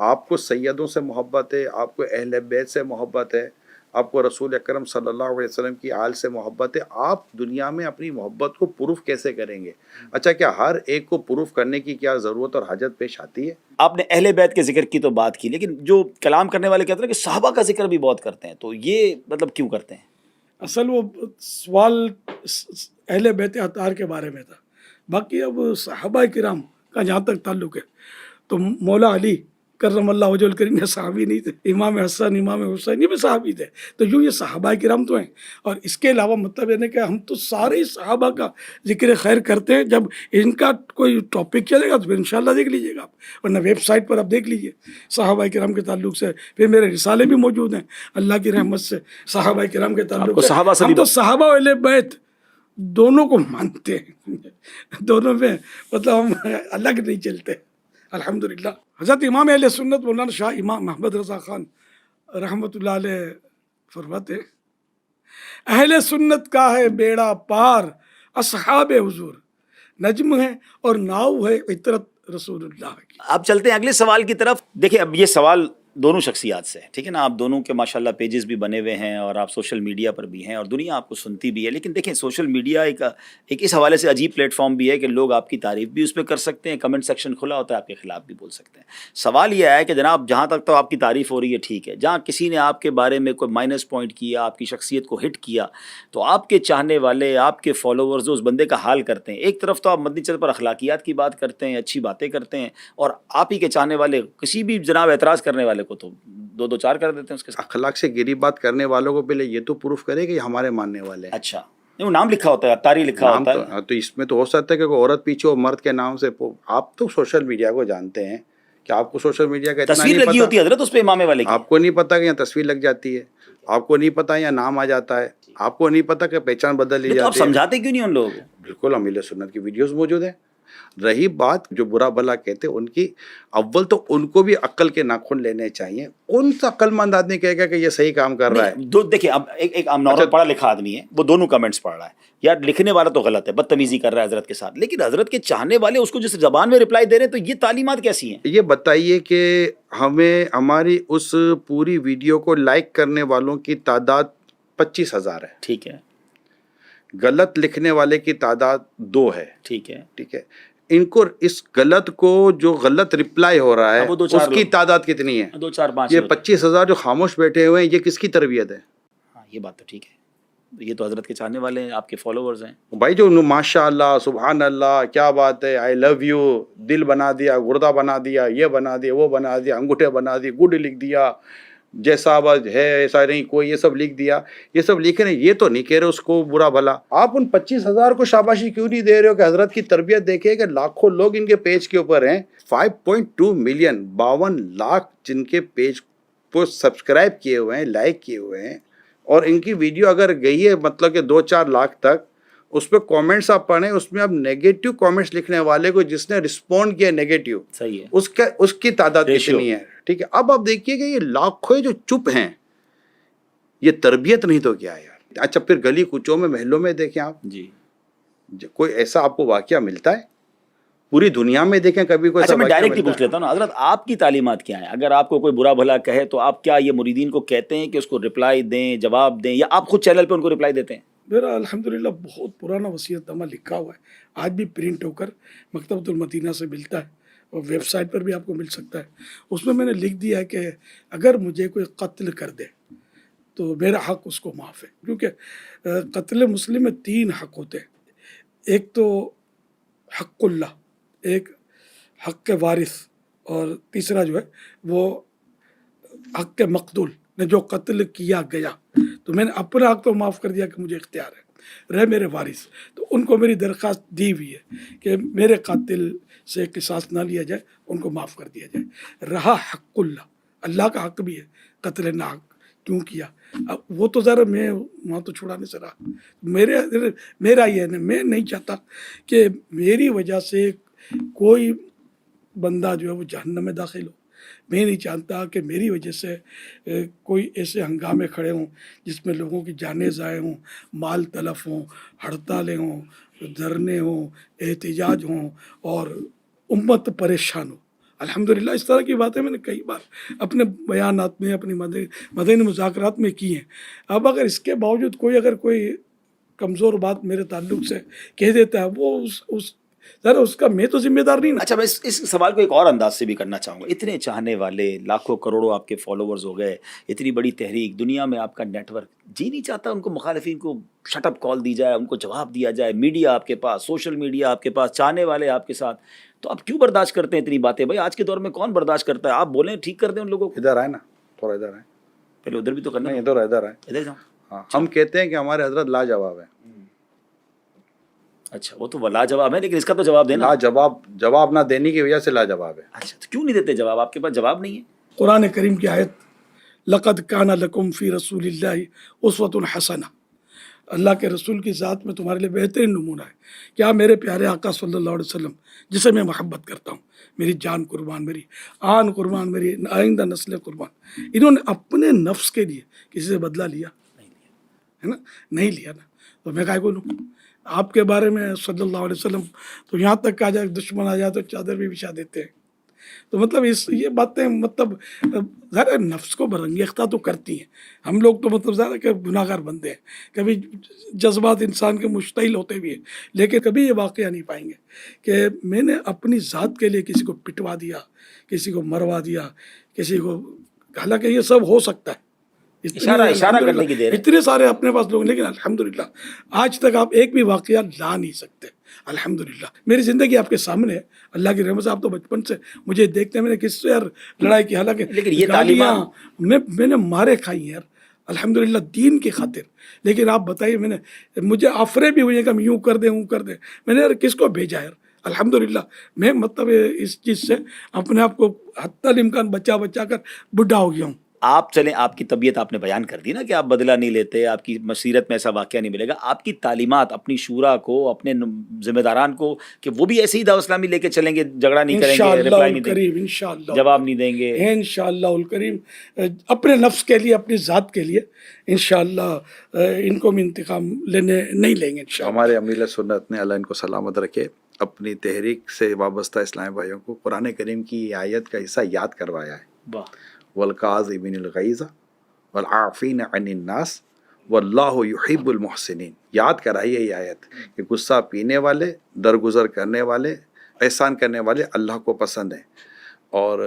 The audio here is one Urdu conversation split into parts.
آپ کو سیدوں سے محبت ہے, آپ کو اہل بیت سے محبت ہے, آپ کو رسول اکرم صلی اللہ علیہ وسلم کی آل سے محبت ہے, آپ دنیا میں اپنی محبت کو پروف کیسے کریں گے؟ اچھا, کیا ہر ایک کو پروف کرنے کی کیا ضرورت اور حاجت پیش آتی ہے؟ آپ نے اہل بیت کے ذکر کی تو بات کی, لیکن جو کلام کرنے والے کہتے ہیں کہ صحابہ کا ذکر بھی بہت کرتے ہیں, تو یہ مطلب کیوں کرتے ہیں؟ اصل وہ سوال اہل بیت اطہار کے بارے میں تھا. باقی اب صحابہ کرام کا جہاں تک تعلق ہے تو مولا علی کرم اللہ وجہ الکریم یہ صحابی نہیں تھے, امام حسن امام حسین یہ بھی صحابی تھے. تو یوں یہ صحابہ کرام تو ہیں, اور اس کے علاوہ مطلب یہ ہے کہ ہم تو سارے ہی صحابہ کا ذکر خیر کرتے ہیں. جب ان کا کوئی ٹاپک چلے گا تو پھر انشاءاللہ دیکھ لیجیے گا آپ, ورنہ ویب سائٹ پر آپ دیکھ لیجیے صحابہ کرام کے تعلق سے. پھر میرے رسالے بھی موجود ہیں اللہ کی رحمت سے صحابہ کرام کے آپ کو تعلق سے. صحابہ سے ہم بھی تو صحابہ و اہل بیت دونوں کو مانتے ہیں, دونوں میں مطلب ہم الگ نہیں چلتے الحمدللہ. حضرت امام اہل سنت مولانا شاہ امام محمد رضا خان رحمۃ اللہ علیہ فرماتے ہیں, اہل سنت کا ہے بیڑا پار اصحاب حضور, نجم ہے اور ناؤ ہے عطرت رسول اللہ کی. آپ چلتے ہیں اگلے سوال کی طرف. دیکھیں اب یہ سوال دونوں شخصیات سے ہے, ٹھیک ہے نا, آپ دونوں کے ماشاءاللہ پیجز بھی بنے ہوئے ہیں اور آپ سوشل میڈیا پر بھی ہیں اور دنیا آپ کو سنتی بھی ہے. لیکن دیکھیں سوشل میڈیا ایک اس حوالے سے عجیب پلیٹ فارم بھی ہے کہ لوگ آپ کی تعریف بھی اس پہ کر سکتے ہیں, کمنٹ سیکشن کھلا ہوتا ہے, آپ کے خلاف بھی بول سکتے ہیں. سوال یہ ہے کہ جناب جہاں تک تو آپ کی تعریف ہو رہی ہے ٹھیک ہے, جہاں کسی نے آپ کے بارے میں کوئی مائنس پوائنٹ کیا, آپ کی شخصیت کو ہٹ کیا, تو آپ کے چاہنے والے آپ کے فالوورز اس بندے کا حال کرتے ہیں. ایک طرف تو آپ مدنی چینل پر اخلاقیات کی بات کرتے ہیں, اچھی باتیں کرتے ہیں, اور آپ ہی کے چاہنے والے کسی بھی جناب اعتراض کرنے والے کو تو دو چار کر دیتے ہیں اس کے ساتھ. اخلاق سے گری بات کرنے والوں کو پہلے یہ تو پروف کرے کہ یہ ہمارے ماننے والے ہیں. اچھا, وہ نام لکھا ہوتا ہے, اتاری لکھا نام ہوتا ہے. تو اس میں تو ہو سکتا ہے کہ کوئی عورت پیچھے ہو مرد کے نام سے. آپ تو سوشل میڈیا کو جانتے ہیں کہ آپ کو سوشل میڈیا کا اتنا تصویر نہیں لگی پتا. ہوتی ہے حضرت اس پہ امام والے کی. آپ کو نہیں پتا کہ یہاں تصویر لگ جاتی ہے, آپ کو نہیں پتا یہاں نام آ جاتا ہے, آپ کو نہیں پتا کہ پہچان بدل لی تو آپ جاتی ہے. سمجھاتے کیوں نہیں ان لوگوں کو؟ بالکل, امیل سنت کی ویڈیوز موجود ہیں. رہی بات جو برا بھلا کہتے ہیں ان کی, اول تو ان کو بھی عقل کے ناخن لینے چاہیے. کون سا عقل مند آدمی کہے گا کہ یہ صحیح کام کر رہا ہے؟ دیکھیں اب ایک نارمل پڑھا لکھا آدمی ہے, وہ دونوں کمنٹس پڑھ رہا ہے, یا لکھنے والا تو غلط ہے, بدتمیزی کر رہا ہے حضرت کے ساتھ, لیکن حضرت کے چاہنے والے اس کو جس زبان میں رپلائی دے رہے ہیں, تو یہ تعلیمات کیسی ہیں؟ یہ بتائیے کہ ہمیں ہماری اس پوری ویڈیو کو لائک کرنے والوں کی تعداد 25,000 ہے. ٹھیک ہے, غلط لکھنے والے کی تعداد 2 ہے. ٹھیک ہے, ٹھیک ہے, ان کو اس غلط کو جو غلط رپلائی ہو رہا ہے وہ دو چار اس کی لوگ. تعداد کتنی ہے؟ 2 4 5. یہ 25,000 جو خاموش بیٹھے ہوئے ہیں, یہ کس کی تربیت ہے؟ ہاں یہ بات تو ٹھیک ہے, یہ تو حضرت کے چاہنے والے ہیں, آپ کے فالوورز ہیں. بھائی جو ماشاء اللہ سبحان اللہ کیا بات ہے, آئی لو یو دل بنا دیا, گردہ بنا دیا, یہ بنا دیا, وہ بنا دیا, انگوٹھے بنا دی, گڈ لکھ دیا, جیسا بس ہے ایسا نہیں کوئی, یہ سب لکھ دیا. یہ سب لکھ رہے ہیں, یہ تو نہیں کہہ رہے اس کو برا بھلا. آپ ان 25,000 کو شاباشی کیوں نہیں دے رہے ہو کہ حضرت کی تربیت دیکھیں کہ لاکھوں لوگ ان کے پیج کے اوپر ہیں. 5.2 ملین 52 لاکھ جن کے پیج کو سبسکرائب کیے ہوئے ہیں, لائک کیے ہوئے ہیں, اور ان کی ویڈیو اگر گئی ہے مطلب کہ 2-4 لاکھ تک, اس پہ کامنٹس آپ پڑھیں, اس میں اب نیگیٹو کامنٹس لکھنے والے کو جس نے رسپونڈ کیا نیگیٹو, صحیح ہے, اس کی تعداد Ratio. کتنی ہے؟ ٹھیک ہے, اب آپ دیکھیے کہ یہ لاکھوں جو چپ ہیں, یہ تربیت نہیں تو کیا ہے یار. اچھا پھر گلی کوچوں میں محلوں میں دیکھیں آپ, جی. کوئی ایسا آپ کو واقعہ ملتا ہے؟ پوری دنیا میں دیکھیں کبھی کوئی اچھا ایسا میں واقعہ ڈائریکٹلی ملتا پوچھ لیتا ہوں نا حضرت, آپ کی تعلیمات کیا ہیں؟ اگر آپ کو کوئی برا بھلا کہے تو آپ کیا یہ مریدین کو کہتے ہیں کہ اس کو رپلائی دیں, جواب دیں, یا آپ خود چینل پہ ان کو رپلائی دیتے ہیں؟ میرا الحمدللہ بہت پرانا وصیت نامہ لکھا ہوا ہے, آج بھی پرنٹ ہو کر مکتبۃ المدینہ سے ملتا ہے, اور ویب سائٹ پر بھی آپ کو مل سکتا ہے. اس میں نے لکھ دیا ہے کہ اگر مجھے کوئی قتل کر دے تو میرا حق اس کو معاف ہے. کیونکہ قتل مسلم میں 3 حق ہوتے ہیں, ایک تو حق اللہ, ایک حق وارث, اور تیسرا جو ہے وہ حق مقتول نے جو قتل کیا گیا. تو میں نے اپنا حق تو معاف کر دیا کہ مجھے اختیار ہے, رہے میرے وارث, تو ان کو میری درخواست دی ہوئی ہے کہ میرے قاتل سے قصاص نہ لیا جائے, ان کو معاف کر دیا جائے. رہا حق اللہ, اللہ کا حق بھی ہے, قتل نہ حق کیوں کیا, اب وہ تو ذرا میں وہاں تو چھڑانے سے رہا. میرا یہ ہے, میں نہیں چاہتا کہ میری وجہ سے کوئی بندہ جو ہے وہ جہنم میں داخل ہو. میں نہیں چاہتا کہ میری وجہ سے کوئی ایسے ہنگامے کھڑے ہوں جس میں لوگوں کی جانیں ضائع ہوں, مال تلف ہوں, ہڑتالیں ہوں, دھرنے ہوں, احتجاج ہوں, اور امت پریشان ہو. الحمدللہ اس طرح کی باتیں میں نے کئی بار اپنے بیانات میں اپنی مدنی مذاکرات میں کی ہیں. اب اگر اس کے باوجود اگر کوئی کمزور بات میرے تعلق سے کہہ دیتا ہے وہ اس کا میں تو ذمہ دار نہیں نا. اچھا میں اس سوال کو ایک اور انداز سے بھی کرنا چاہوں گا. اتنے چاہنے والے لاکھوں کروڑوں آپ کے فالوورز ہو گئے, اتنی بڑی تحریک, دنیا میں آپ کا نیٹ ورک, جی نہیں چاہتا ان کو مخالفین کو شٹ اپ کال دی جائے, ان کو جواب دیا جائے, میڈیا آپ کے پاس, سوشل میڈیا آپ کے پاس, چاہنے والے آپ کے ساتھ, تو آپ کیوں برداشت کرتے ہیں اتنی باتیں؟ بھائی آج کے دور میں کون برداشت کرتا ہے؟ آپ بولیں, ٹھیک کر دیں ان لوگوں کو. ادھر آئے نا, تھوڑا ادھر آئے, پہلے ادھر بھی تو کرنا. نہیں ادھر آئے, ادھر جاؤ. ہاں ہم کہتے ہیں کہ ہمارے حضرت لاجواب ہے. اچھا وہ تو لاجواب ہے, لیکن اس کا تو جواب دینا. جواب نہ دینے کی وجہ سے لاجواب ہے. اچھا تو کیوں نہیں دیتے جواب؟ آپ کے پاس جواب نہیں ہے. قرآن کریم کی آیت لقد کان لکم فی رسول اللہ اسوۃ حسنہ, اللہ کے رسول کی ذات میں تمہارے لیے بہترین نمونہ ہے. کیا میرے پیارے آقا صلی اللہ علیہ وسلم جسے میں محبت کرتا ہوں, میری جان قربان, میری آن قربان, میری آئندہ نسل قربان, انہوں نے اپنے نفس کے لیے کسی سے بدلہ لیا ہے نا؟ نہیں لیا نا. تو میں کہا بولوں آپ کے بارے میں صلی اللہ علیہ وسلم, تو یہاں تک کہا جائے دشمن آ جائے تو چادر بھی بچھا دیتے ہیں. تو مطلب یہ باتیں مطلب ذرا نفس کو برانگیختہ تو کرتی ہیں. ہم لوگ تو مطلب ذرا کہ گناہ گار بندے ہیں, کبھی جذبات انسان کے مشتعل ہوتے بھی ہیں, لیکن کبھی یہ واقعہ نہیں پائیں گے کہ میں نے اپنی ذات کے لیے کسی کو پٹوا دیا, کسی کو مروا دیا, کسی کو, حالانکہ یہ سب ہو سکتا ہے, اشارہ کرنے کی دیر ہے. اتنے سارے اپنے پاس لوگ, لیکن الحمدللہ آج تک آپ ایک بھی واقعہ لا نہیں سکتے. الحمدللہ میری زندگی آپ کے سامنے ہے, اللہ کی رحمت سے. آپ تو بچپن سے مجھے دیکھتے ہیں, میں نے کس سے یار لڑائی کی, حالانکہ لیکن یہ تعلیمات میں نے مارے کھائی ہیں یار الحمدللہ دین کی خاطر. لیکن آپ بتائیے, مجھے آفریں بھی ہوئی ہیں کہ ہم یوں کر دیں اوں کر دیں, میں نے یار کس کو بھیجا یار. الحمدللہ میں مطلب اس چیز سے اپنے آپ کو حتی الامکان بچا کر بڈھا ہو گیا ہوں. آپ چلیں, آپ کی طبیعت آپ نے بیان کر دی نا کہ آپ بدلہ نہیں لیتے, آپ کی مسیرت میں ایسا واقعہ نہیں ملے گا. آپ کی تعلیمات اپنی شورا کو, اپنے ذمہ داران کو, کہ وہ بھی ایسے ہی دعوت اسلامی لے کے چلیں گے, جھگڑا نہیں کریں گے, رپلائی نہیں دیں گے, انشاءاللہ جواب نہیں دیں گے, انشاءاللہ الکریم, اپنے نفس کے لیے, اپنی ذات کے لیے انشاءاللہ ان کو بھی انتقام نہیں لیں گے انشاءاللہ. ہمارے امیر سنت نے, اللہ ان کو سلامت رکھے, اپنی تحریک سے وابستہ اسلامی بھائیوں کو قرآن کریم کی آیت کا حصہ یاد کروایا ہے. واہ, والکاظمین الغیظ والعافین عن الناس واللہ یحب المحسنین. یاد کرائیے یہ آیت کہ غصہ پینے والے, درگزر کرنے والے, احسان کرنے والے اللہ کو پسند ہیں. اور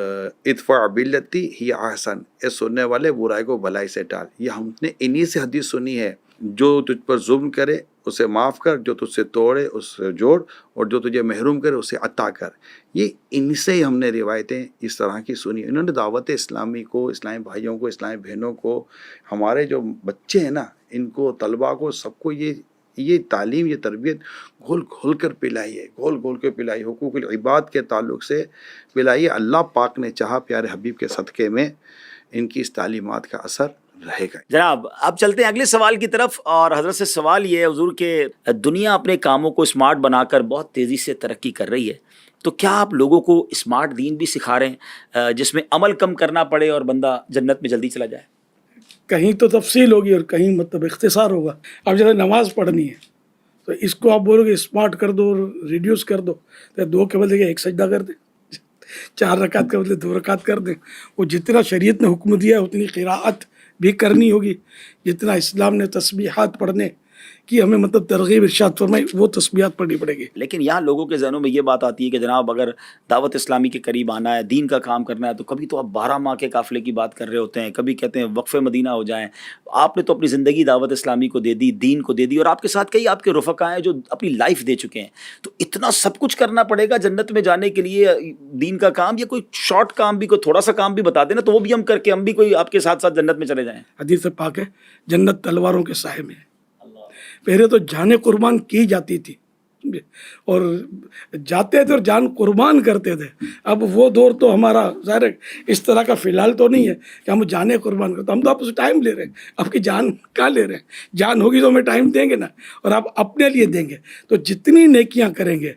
ادفع باللتی ہی احسن, اے سننے والے برائی کو بھلائی سے ٹال. یہ ہم نے انہی سے حدیث سنی ہے, جو تجھ پر ظلم کرے اسے معاف کر, جو تجھ سے توڑے اس سے جوڑ, اور جو تجھے محروم کرے اسے عطا کر. یہ ان سے ہی ہم نے روایتیں اس طرح کی سنی. انہوں نے دعوت اسلامی کو, اسلامی بھائیوں کو, اسلامی بہنوں کو, ہمارے جو بچے ہیں نا ان کو, طلباء کو, سب کو یہ تعلیم, یہ تربیت گھول گھول کر پلائی ہے, گھول گھول کے پلائی, حقوق العباد کے تعلق سے پلائی ہے. اللہ پاک نے چاہا پیارے حبیب کے صدقے میں ان کی اس تعلیمات کا اثر رہے گا. جناب اب چلتے ہیں اگلے سوال کی طرف. اور حضرت سے سوال یہ ہے حضور کہ دنیا اپنے کاموں کو اسمارٹ بنا کر بہت تیزی سے ترقی کر رہی ہے, تو کیا آپ لوگوں کو اسمارٹ دین بھی سکھا رہے ہیں جس میں عمل کم کرنا پڑے اور بندہ جنت میں جلدی چلا جائے؟ کہیں تو تفصیل ہوگی اور کہیں مطلب اختصار ہوگا. اب جیسے نماز پڑھنی ہے تو اس کو آپ بولو گے اسمارٹ کر دو اور ریڈیوس کر دو, تو 2 کے بدلے 1 سجدہ کر دیں, 4 رکعت کے بدلے 2 رکعت کر دیں. وہ جتنا شریعت نے حکم دیا ہے اتنی قراءت بھی کرنی ہوگی, جتنا اسلام نے تسبیحات پڑھنے کی ہمیں مطلب ترغیب ارشاد فرمائی وہ تسبیحات پڑھنی پڑے گی. لیکن یہاں لوگوں کے ذہنوں میں یہ بات آتی ہے کہ جناب اگر دعوت اسلامی کے قریب آنا ہے, دین کا کام کرنا ہے, تو کبھی تو آپ 12 ماہ کے قافلے کی بات کر رہے ہوتے ہیں, کبھی کہتے ہیں وقف مدینہ ہو جائیں. آپ نے تو اپنی زندگی دعوت اسلامی کو دے دی, دین کو دے دی, اور آپ کے ساتھ کئی آپ کے رفقا ہیں جو اپنی لائف دے چکے ہیں. تو اتنا سب کچھ کرنا پڑے گا جنت میں جانے کے لیے دین کا کام, یا کوئی شارٹ کام بھی, کوئی تھوڑا سا کام بھی بتا دینا تو وہ بھی ہم کر کے ہم بھی کوئی آپ کے ساتھ ساتھ جنت میں چلے جائیں؟ حدیث پاک ہے جنت تلواروں کے سائے میں ہے. پہلے تو جانیں قربان کی جاتی تھی اور جاتے تھے اور جان قربان کرتے تھے. اب وہ دور تو ہمارا ظاہر اس طرح کا فی الحال تو نہیں ہے کہ ہم جانیں قربان کرتے. ہم تو آپ سے ٹائم لے رہے ہیں, آپ کی جان کہاں لے رہے ہیں؟ جان ہوگی تو ہمیں ٹائم دیں گے نا, اور آپ اپنے لیے دیں گے. تو جتنی نیکیاں کریں گے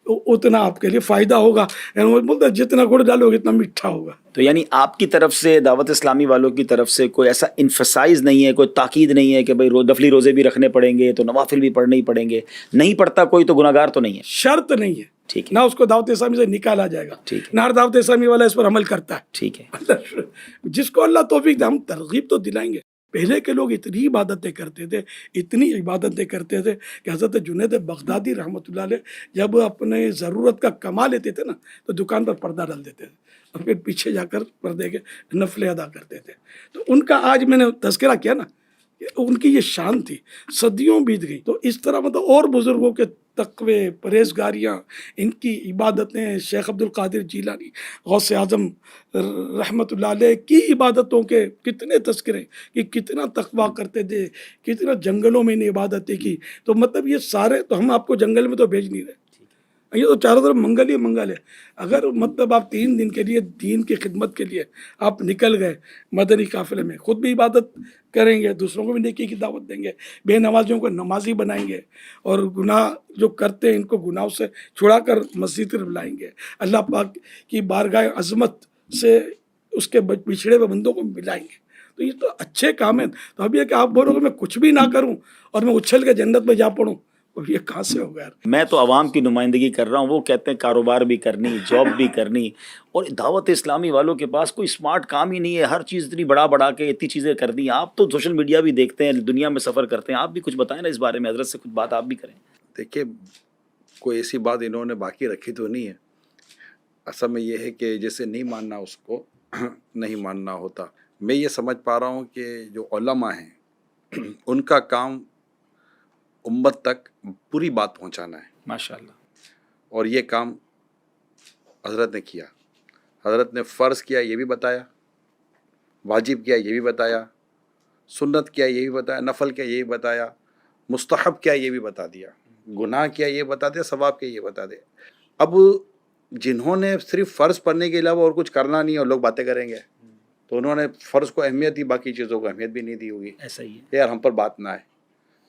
اتنا آپ کے لیے فائدہ ہوگا. وہ بولتے ہیں جتنا گڑ ڈالو گے اتنا میٹھا ہوگا. تو یعنی آپ کی طرف سے دعوت اسلامی والوں کی طرف سے کوئی ایسا انفسائز نہیں ہے, کوئی تاکید نہیں ہے کہ بھائی نفلی روزے بھی رکھنے پڑیں گے تو نوافل بھی پڑھنے ہی پڑیں گے, نہیں پڑھتا کوئی تو گناہ گار تو نہیں ہے؟ شرط نہیں ہے, ٹھیک ہے, نہ اس کو دعوت اسلامی سے نکالا جائے گا, ٹھیک ہے, نہ ہر دعوت اسلامی والا اس پر عمل کرتا ہے. ٹھیک ہے. جس کو اللہ توفیق دے, ہم ترغیب تو دلائیں گے. پہلے کے لوگ اتنی عبادتیں کرتے تھے, اتنی عبادتیں کرتے تھے کہ حضرت جنید بغدادی رحمۃ اللہ علیہ جب اپنے ضرورت کا کما لیتے تھے نا تو دکان پر پردہ ڈال دیتے تھے اور پھر پیچھے جا کر پردے کے نفلیں ادا کرتے تھے. تو ان کا آج میں نے تذکرہ کیا نا, ان کی یہ شان تھی, صدیوں بیت گئی. تو اس طرح مطلب اور بزرگوں کے تقوی, پرہیزگاریاں, ان کی عبادتیں, شیخ عبد القادر جیلانی غوث اعظم رحمۃ اللہ علیہ کی عبادتوں کے کتنے تذکرے کہ کتنا تقوی کرتے تھے, کتنا جنگلوں میں انہیں عبادتیں کی. تو مطلب یہ سارے تو ہم آپ کو جنگل میں تو بھیج نہیں رہے, یہ تو چاروں طرف منگل ہی منگل ہے. اگر مطلب آپ 3 دن کے لیے دین کی خدمت کے لیے آپ نکل گئے مدنی قافلے میں, خود بھی عبادت کریں گے, دوسروں کو بھی نیکی کی دعوت دیں گے, بے نمازیوں کو نمازی بنائیں گے, اور گناہ جو کرتے ہیں ان کو گناہوں سے چھڑا کر مسجد طرف لائیں گے, اللہ پاک کی بارگاہ عظمت سے اس کے بچھڑے ہوئے بندوں کو ملائیں گے. تو یہ تو اچھے کام ہیں. تو اب یہ کہ آپ بولو کہ میں کچھ بھی نہ کروں اور میں اچھل کے جنت میں جا پڑوں, یہ کہاں سے ہوگا یار؟ میں تو عوام کی نمائندگی کر رہا ہوں, وہ کہتے ہیں کاروبار بھی کرنی, جاب بھی کرنی, اور دعوت اسلامی والوں کے پاس کوئی اسمارٹ کام ہی نہیں ہے, ہر چیز اتنی بڑا کے اتنی چیزیں کر دی. آپ تو سوشل میڈیا بھی دیکھتے ہیں, دنیا میں سفر کرتے ہیں, آپ بھی کچھ بتائیں نا اس بارے میں, حضرت سے کچھ بات آپ بھی کریں. دیکھیے, کوئی ایسی بات انہوں نے باقی رکھی تو نہیں ہے. اصل میں یہ ہے کہ جسے نہیں ماننا اس کو نہیں ماننا ہوتا. میں یہ سمجھ پا رہا ہوں کہ جو علماء ہیں ان کا کام امت تک پوری بات پہنچانا ہے, ماشاءاللہ. اور یہ کام حضرت نے کیا. حضرت نے فرض کیا یہ بھی بتایا, واجب کیا یہ بھی بتایا, سنت کیا یہ بھی بتایا, نفل کیا یہ بھی بتایا, مستحب کیا یہ بھی بتا دیا, گناہ کیا یہ بتا دیا, ثواب کیا یہ بتا دیا. اب جنہوں نے صرف فرض پڑھنے کے علاوہ اور کچھ کرنا نہیں اور لوگ باتیں کریں گے تو انہوں نے فرض کو اہمیت دی, باقی چیزوں کو اہمیت بھی نہیں دی ہوگی. ایسا ہی ہے یار ہم پر بات نہ آئے.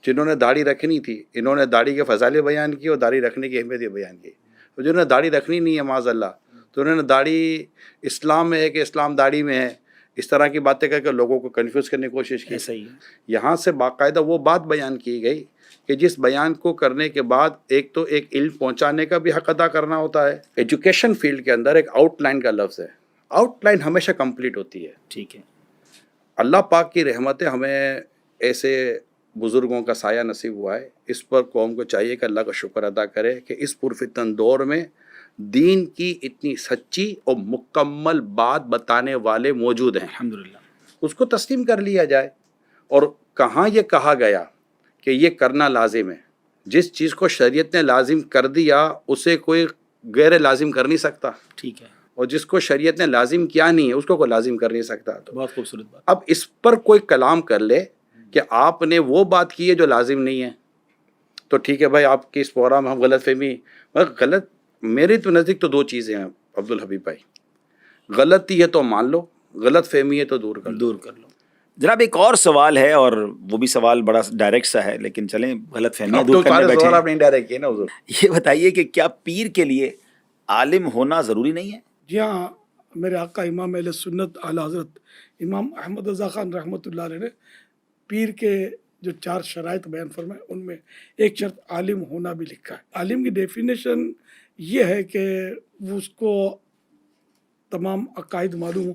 جنہوں نے داڑھی رکھنی تھی انہوں نے داڑھی کے فضائل بیان کی اور داڑھی رکھنے کی اہمیت بھی بیان کی. اور جنہوں نے داڑھی رکھنی نہیں ہے معاذ اللہ, تو انہوں نے داڑھی اسلام میں ہے کہ اسلام داڑھی میں ہے, اس طرح کی باتیں کر کے لوگوں کو کنفیوز کرنے کی کوشش کی. ایسا ہی ہے. یہاں سے باقاعدہ وہ بات بیان کی گئی کہ جس بیان کو کرنے کے بعد ایک تو ایک علم پہنچانے کا بھی حق ادا کرنا ہوتا ہے. ایجوکیشن فیلڈ کے اندر ایک آؤٹ لائن کا لفظ ہے, آؤٹ لائن ہمیشہ کمپلیٹ ہوتی ہے. ٹھیک ہے. اللہ پاک کی رحمتیں ہمیں ایسے بزرگوں کا سایہ نصیب ہوا ہے. اس پر قوم کو چاہیے کہ اللہ کا شکر ادا کرے کہ اس پرفتن دور میں دین کی اتنی سچی اور مکمل بات بتانے والے موجود ہیں. الحمدللہ. اس کو تسلیم کر لیا جائے. اور کہاں یہ کہا گیا کہ یہ کرنا لازم ہے؟ جس چیز کو شریعت نے لازم کر دیا اسے کوئی غیر لازم کر نہیں سکتا, ٹھیک ہے. اور جس کو شریعت نے لازم کیا نہیں ہے اس کو کوئی لازم کر نہیں سکتا. تو بہت خوبصورت بات. اب اس پر کوئی کلام کر لے کہ آپ نے وہ بات کی ہے جو لازم نہیں ہے, تو ٹھیک ہے بھائی, آپ کی اس پروگرام میں ہم غلط فہمی, غلط میرے تو نزدیک تو 2 چیزیں ہیں عبدالحبیب بھائی. غلطی ہے تو مان لو, غلط فہمی ہے تو دور کر دور کر لو. جناب ایک اور سوال ہے, اور وہ بھی سوال بڑا ڈائریکٹ سا ہے, لیکن چلیں غلط فہمیاں دور کرنے بیٹھے آپ ہیں. نے انڈائریکٹ کیے نا حضور. یہ بتائیے کہ کیا پیر کے لیے عالم ہونا ضروری نہیں ہے؟ جی ہاں, میرے آقا امام اہل سنت اعلیٰ حضرت امام احمد رضا خان رحمۃ اللہ علیہ نے پیر کے جو 4 شرائط بیان فرمائے ان میں ایک شرط عالم ہونا بھی لکھا ہے. عالم کی ڈیفینیشن یہ ہے کہ وہ اس کو تمام عقائد معلوم ہو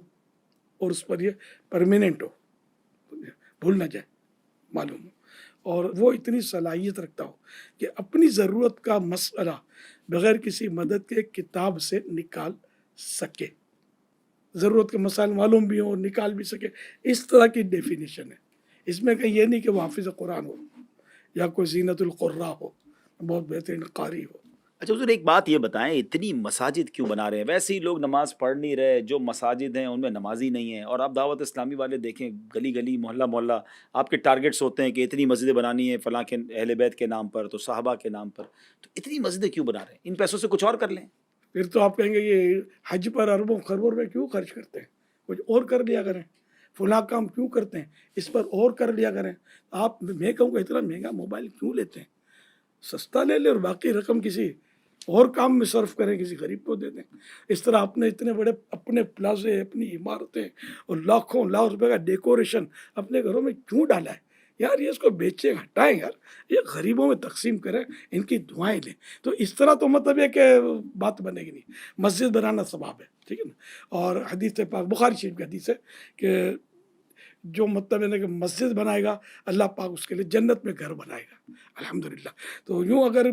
اور اس پر یہ پرماننٹ ہو, بھول نہ جائے, معلوم ہو, اور وہ اتنی صلاحیت رکھتا ہو کہ اپنی ضرورت کا مسئلہ بغیر کسی مدد کے کتاب سے نکال سکے, ضرورت کے مسائل معلوم بھی ہوں اور نکال بھی سکے. اس طرح کی ڈیفینیشن ہے. اس میں کہیں یہ نہیں کہ وہ حافظ قرآن ہو یا کوئی زینت القراء ہو, بہت بہترین قاری ہو. اچھا حضور ایک بات یہ بتائیں, اتنی مساجد کیوں بنا رہے ہیں؟ ویسے ہی لوگ نماز پڑھ نہیں رہے, جو مساجد ہیں ان میں نمازی نہیں ہیں. اور آپ دعوت اسلامی والے دیکھیں, گلی گلی محلہ محلہ آپ کے ٹارگٹس ہوتے ہیں کہ اتنی مسجدیں بنانی ہیں فلاں کے اہل بیت کے نام پر, تو صحابہ کے نام پر. تو اتنی مسجدیں کیوں بنا رہے ہیں؟ ان پیسوں سے کچھ اور کر لیں. پھر تو آپ کہیں گے یہ حج پر اربوں خربوں روپے کیوں خرچ کرتے ہیں, کچھ اور کر لیا کریں. فلاں کام کیوں کرتے ہیں, اس پر اور کر لیا کریں. آپ, میں کہوں گا اتنا مہنگا موبائل کیوں لیتے ہیں, سستا لے لے اور باقی رقم کسی اور کام میں صرف کریں, کسی غریب کو دے دیں. اس طرح اپنے اتنے بڑے اپنے پلازے, اپنی عمارتیں اور لاکھوں لاکھ روپے کا ڈیکوریشن اپنے گھروں میں کیوں ڈالا ہے یار؟ یہ اس کو بیچیں, ہٹائیں یار, یہ غریبوں میں تقسیم کریں, ان کی دعائیں لیں. تو اس طرح تو مطلب یہ کہ بات بنے گی نہیں. مسجد بنانا ثواب ہے, ٹھیک ہے نا. اور حدیث پاک بخاری شریف کی حدیث ہے کہ جو مطلب ہے نا کہ مسجد بنائے گا اللہ پاک اس کے لیے جنت میں گھر بنائے گا, الحمدللہ. تو یوں اگر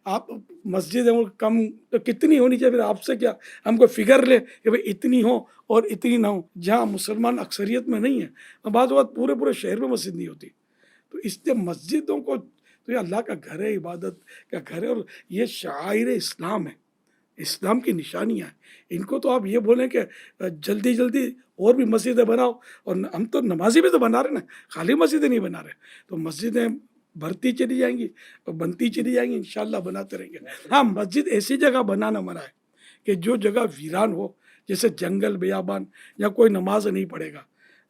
آپ مسجد کم تو کتنی ہونی چاہیے, پھر آپ سے کیا ہم کو فگر لے کہ بھئی اتنی ہو اور اتنی نہ ہو. جہاں مسلمان اکثریت میں نہیں ہیں, بعض اوقات پورے شہر میں مسجد نہیں ہوتی. تو اس لیے مسجدوں کو تو یہ اللہ کا گھر ہے, عبادت کا گھر ہے, اور یہ شعائر اسلام ہے, اسلام کی نشانیاں ہیں. ان کو تو آپ یہ بولیں کہ جلدی جلدی اور بھی مسجدیں بناؤ, اور ہم تو نمازی بھی تو بنا رہے نا, خالی مسجدیں نہیں بنا رہے. تو مسجدیں بڑھتی چلی جائیں گی اور بنتی چلی جائیں گی, انشاءاللہ بناتے رہیں گے. ہاں, مسجد ایسی جگہ بنانا منع ہے کہ جو جگہ ویران ہو, جیسے جنگل بیابان, یا کوئی نماز نہیں پڑھے گا,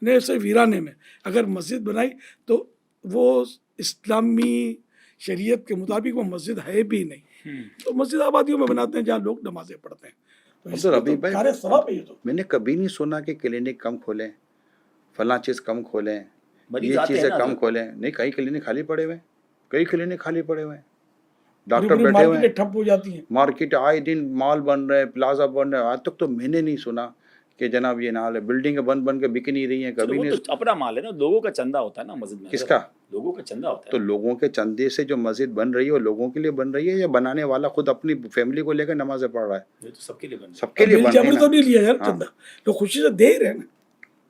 نہیں ایسے ویرانے میں اگر مسجد بنائی تو وہ اسلامی شریعت کے مطابق وہ مسجد ہے بھی نہیں. تو مسجد آبادیوں میں بناتے ہیں جہاں لوگ نمازیں پڑھتے ہیں. تو اس عبدالربی میں تو بھائی, کار ثواب ہے. یہ تو میں نے کبھی نہیں سنا کہ کلینک کم کھولیں, فلاں چیز کم کھولیں, مریض یہ آتے ہیں چیزیں نا کم حضرت. کھولیں. نہیں, کئی کلینک خالی پڑے ہوئے ہیں, کئی کلینک خالی پڑے ہوئے ہیں, پوری ڈاکٹر پوری بیٹھے ہوئے ہیں, مارکیٹیں ٹھپ ہو جاتی ہیں. مارکیٹ آئے دن مال بن رہے ہیں, پلازا بن رہے ہیں. آج تک تو میں نے نہیں سنا کہ جناب یہ نال ہے, بلڈنگیں بن کے بک نہیں رہی ہیں. کبھی وہ نہیں. تو اپنا مال ہے نا, لوگوں کا چندہ ہوتا ہے نا مسجد میں. کس کا؟ لوگوں کا چندہ ہوتا ہے. تو لوگوں کے چندے سے جو مسجد بن رہی ہے وہ لوگوں کے لیے بن رہی ہے, یا بنانے والا خود اپنی فیملی کو لے کر نمازیں پڑھ رہا ہے؟ یہ تو سب کے لیے بن سب کے لیے بن رہی جبری تو ہے نہیں لیا یار ہاں. چندہ, لوگ خوشی سے دے رہے ہیں نا,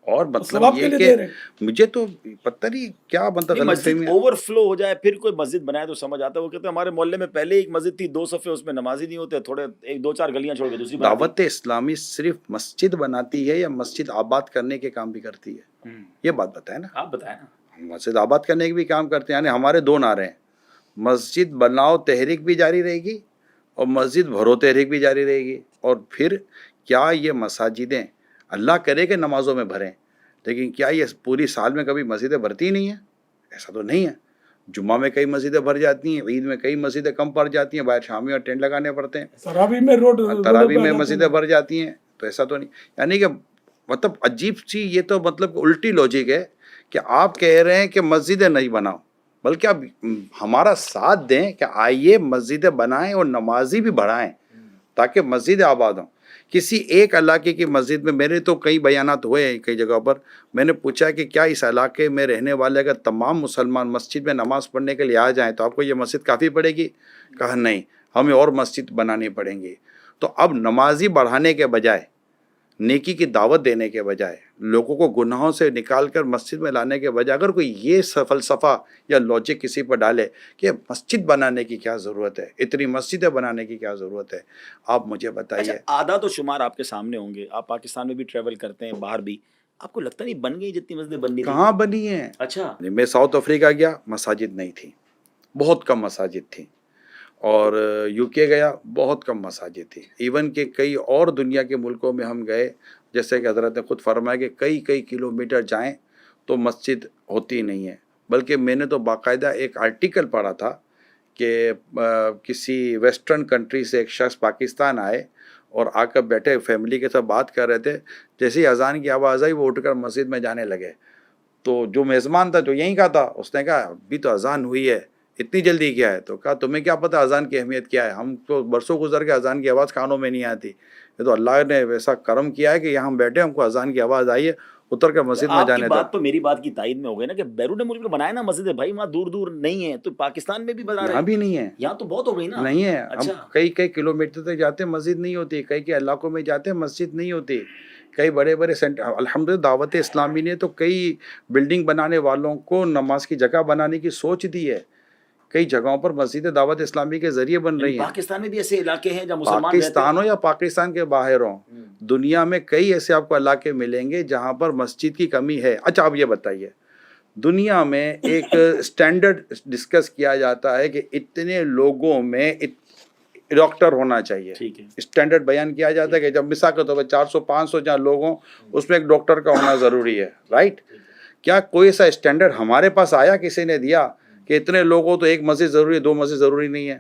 اور ثواب مطلب کے یہ لیے کہ دے رہے ہیں. مجھے تو پتہ نہیں کیا بنتا غلط مسجد فہمی. اوور فلو ہو جائے پھر کوئی مسجد بنائے تو سمجھ آتا ہے. وہ کہتے ہیں ہمارے محلے میں پہلے ایک مسجد تھی, 2 صفحے, اس میں نمازی نہیں ہوتے, تھوڑے 1-2-4 گلیاں چھوڑ کے دوسری بناتی. دعوت اسلامی صرف مسجد بناتی ہے یا مسجد آباد کرنے کے کام بھی کرتی ہے؟ یہ بات بتائیں نا. آپ بتائیں نا. مسجد آباد کرنے کے بھی کام کرتے ہیں. یعنی ہمارے 2 نعرے ہیں, مسجد بناؤ تحریک بھی جاری رہے گی اور مسجد بھرو تحریک بھی جاری رہے گی. اور پھر کیا یہ مساجدیں, اللہ کرے کہ نمازوں میں بھریں, لیکن کیا یہ پوری سال میں کبھی مسجدیں بھرتی نہیں ہیں؟ ایسا تو نہیں ہے. جمعہ میں کئی مسجدیں بھر جاتی ہیں, عید میں کئی مسجدیں کم پڑ جاتی ہیں, باہر شامی اور ٹینٹ لگانے پڑتے ہیں, تراویح میں تراویح میں مسجدیں بھر جاتی ہیں. تو ایسا تو نہیں. یعنی کہ مطلب عجیب سی, یہ تو مطلب الٹی لوجک ہے کہ آپ کہہ رہے ہیں کہ مسجدیں نہیں بناؤ, بلکہ آپ ہمارا ساتھ دیں کہ آئیے مسجدیں بنائیں اور نمازی بھی بڑھائیں تاکہ مسجد آباد ہوں. کسی ایک علاقے کی مسجد میں, میرے تو کئی بیانات ہوئے ہیں کئی جگہ پر, میں نے پوچھا کہ کیا اس علاقے میں رہنے والے اگر تمام مسلمان مسجد میں نماز پڑھنے کے لیے آ جائیں تو آپ کو یہ مسجد کافی پڑے گی؟ کہا نہیں, ہمیں اور مسجد بنانی پڑیں گی. تو اب نمازی بڑھانے کے بجائے, نیکی کی دعوت دینے کے بجائے, لوگوں کو گناہوں سے نکال کر مسجد میں لانے کے بجائے, اگر کوئی یہ فلسفہ یا لاجک کسی پر ڈالے کہ مسجد بنانے کی کیا ضرورت ہے, اتنی مسجدیں بنانے کی کیا ضرورت ہے, آپ مجھے بتائیے. اعداد و شمار آپ کے سامنے ہوں گے, آپ پاکستان میں بھی ٹریول کرتے ہیں, باہر بھی, آپ کو لگتا نہیں بن گئی جتنی مسجدیں بننی تھی؟ کہاں بنی ہیں؟ اچھا, میں ساؤتھ افریقہ گیا, مساجد نہیں تھی, بہت کم مساجد تھی. اور UK گیا, بہت کم مساجد تھی. ایون کہ کئی اور دنیا کے ملکوں میں ہم گئے, جیسے کہ حضرت نے خود فرمایا کہ کئی کلومیٹر جائیں تو مسجد ہوتی نہیں ہے. بلکہ میں نے تو باقاعدہ ایک آرٹیکل پڑھا تھا کہ کسی ویسٹرن کنٹری سے ایک شخص پاکستان آئے اور آ کر بیٹھے, فیملی کے ساتھ بات کر رہے تھے, جیسے ہی اذان کی آواز آئی وہ اٹھ کر مسجد میں جانے لگے. تو جو میزبان تھا جو یہیں کا تھا, اس نے کہا ابھی تو اذان ہوئی ہے, اتنی جلدی کیا ہے؟ تو کہا تمہیں کیا پتہ اذان کی اہمیت کیا ہے, ہم تو برسوں گزر کے اذان کی آواز کانوں میں نہیں آتی. یہ تو اللہ نے ویسا کرم کیا ہے کہ یہاں ہم بیٹھے, ہم کو اذان کی آواز آئی ہے, اتر کر مسجد میں جانے آپ کی بات تو میری بات کی تائید میں ہو گئی نا کہ بیرون ملک میں بنائے نا مسجد, بھائی وہاں دور دور نہیں ہے, تو پاکستان میں بھی بنا رہے یہاں ہیں, بھی نہیں ہے, یہاں تو بہت ہو گئی نا. نہیں ہے. اچھا, ہم کئی کلومیٹر تک جاتے ہیں, مسجد نہیں ہوتی. کئی علاقوں میں جاتے ہیں, مسجد نہیں ہوتی. کئی بڑے سینٹر, الحمدللہ دعوت اسلامی نے تو کئی بلڈنگ بنانے والوں کو نماز کی جگہ بنانے کی سوچ دی ہے. کئی جگہوں پر مسجد دعوت اسلامی کے ذریعے بن رہی ہیں. پاکستان میں بھی ایسے علاقے ہیں جہاں مسلمان رہتے پاکستان ہو یا پاکستان کے باہر ہوں, دنیا میں کئی ایسے آپ کو علاقے ملیں گے جہاں پر مسجد کی کمی ہے. اچھا آپ یہ بتائیے, دنیا میں ایک سٹینڈرڈ ڈسکس کیا جاتا ہے کہ اتنے لوگوں میں ڈاکٹر ہونا چاہیے. اسٹینڈرڈ بیان کیا جاتا ہے کہ جب مثال کے طور پر 400-500 جہاں لوگ ہوں اس میں ایک ڈاکٹر کا ہونا ضروری ہے, رائٹ؟ کیا کوئی ایسا اسٹینڈرڈ ہمارے پاس آیا, کسی نے دیا کہ اتنے لوگوں تو ایک مسجد ضروری ہے, 2 مسجد ضروری نہیں ہے؟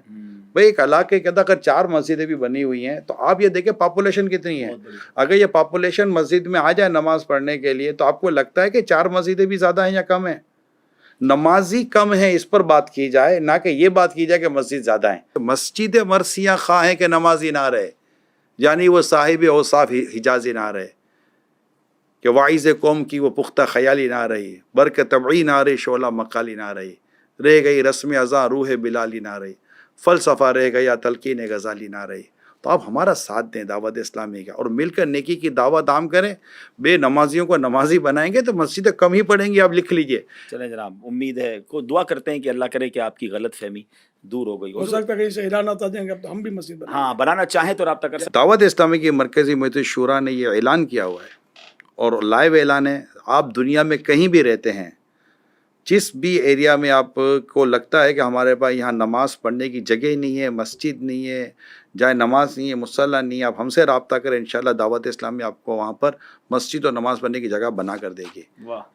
بھائی ایک علاقے کے اندر اگر 4 مسجدیں بھی بنی ہوئی ہیں تو آپ یہ دیکھیں پاپولیشن کتنی ہے. اگر یہ پاپولیشن مسجد میں آ جائے نماز پڑھنے کے لیے تو آپ کو لگتا ہے کہ 4 مسجدیں بھی زیادہ ہیں یا کم ہیں؟ نمازی کم ہیں اس پر بات کی جائے، نہ کہ یہ بات کی جائے کہ مسجد زیادہ ہیں. مسجد مرثیہ خواہ ہیں کہ نمازی نہ رہے، یعنی وہ صاحب اوصاف حجازی نہ رہے، کہ واعظ قوم کی وہ پختہ خیالی نہ رہی، برق طبعی نہ رہی، شعلہ مقالی نہ رہی، رہ گئی رسم ازاں روح بلالی نہ رہی، فلسفہ رہ گیا تلقین غزالی نہ رہی. تو آپ ہمارا ساتھ دیں دعوت اسلامی کا، اور مل کر نیکی کی دعوت عام کریں. بے نمازیوں کو نمازی بنائیں گے تو مسجدیں کم ہی پڑیں گی، آپ لکھ لیجئے. چلیں جناب، امید ہے کو دعا کرتے ہیں کہ اللہ کرے کہ آپ کی غلط فہمی دور ہو گئی. ہو سکتا ہے کہ اسے اعلان آتا دیں گے اب تو ہم بھی مسجد بنائیں. ہاں، بنانا چاہیں تو رابطہ کر سکتے. دعوت اسلامی کی مرکزی محیط شورا نے یہ اعلان کیا ہوا ہے، اور لائیو اعلان ہے. آپ دنیا میں کہیں بھی رہتے ہیں، جس بھی ایریا میں آپ کو لگتا ہے کہ ہمارے پاس یہاں نماز پڑھنے کی جگہ نہیں ہے، مسجد نہیں ہے، جائے نماز نہیں ہے، مصلی نہیں ہے، آپ ہم سے رابطہ کریں. انشاءاللہ دعوت اسلامی آپ کو وہاں پر مسجد اور نماز پڑھنے کی جگہ بنا کر دے گی.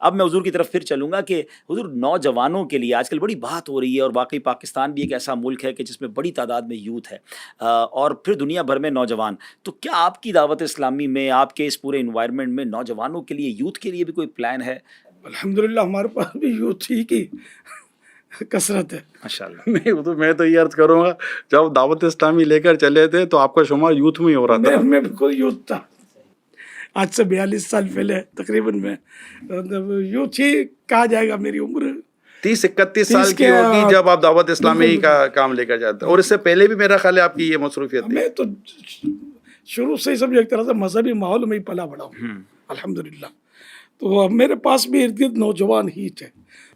اب میں حضور کی طرف پھر چلوں گا کہ حضور نوجوانوں کے لیے آج کل بڑی بات ہو رہی ہے، اور واقعی پاکستان بھی ایک ایسا ملک ہے کہ جس میں بڑی تعداد میں یوتھ ہے، اور پھر دنیا بھر میں نوجوان. تو کیا آپ کی دعوت اسلامی میں، آپ کے اس پورے انوائرمنٹ میں نوجوانوں کے لیے، یوتھ کے لیے بھی کوئی پلان ہے؟ الحمدللہ ہمارے پاس بھی یوتھ ہی کی کثرت ہے. ماشاءاللہ. نہیں، تو میں تو یہ عرض کروں گا، جب دعوت اسلامی لے کر چلے تھے تو آپ کا شمار یوتھ میں ہی ہو رہا تھا. میں بالکل یوتھ تھا. آج سے 42 سال پہلے تقریباً میں یوتھ ہی کہا جائے گا. میری عمر 30-31 سال کی ہوگی جب آپ دعوت اسلامی کا کام لے کر جاتے ہیں. اور اس سے پہلے بھی میرا خیال ہے آپ کی یہ مصروفیت تھی. میں تو شروع سے ہی سب ایک طرح سے مذہبی ماحول میں ہی پلا بڑا ہوں الحمدللہ. تو میرے پاس بھی ارد گرد نوجوان ہی تھے،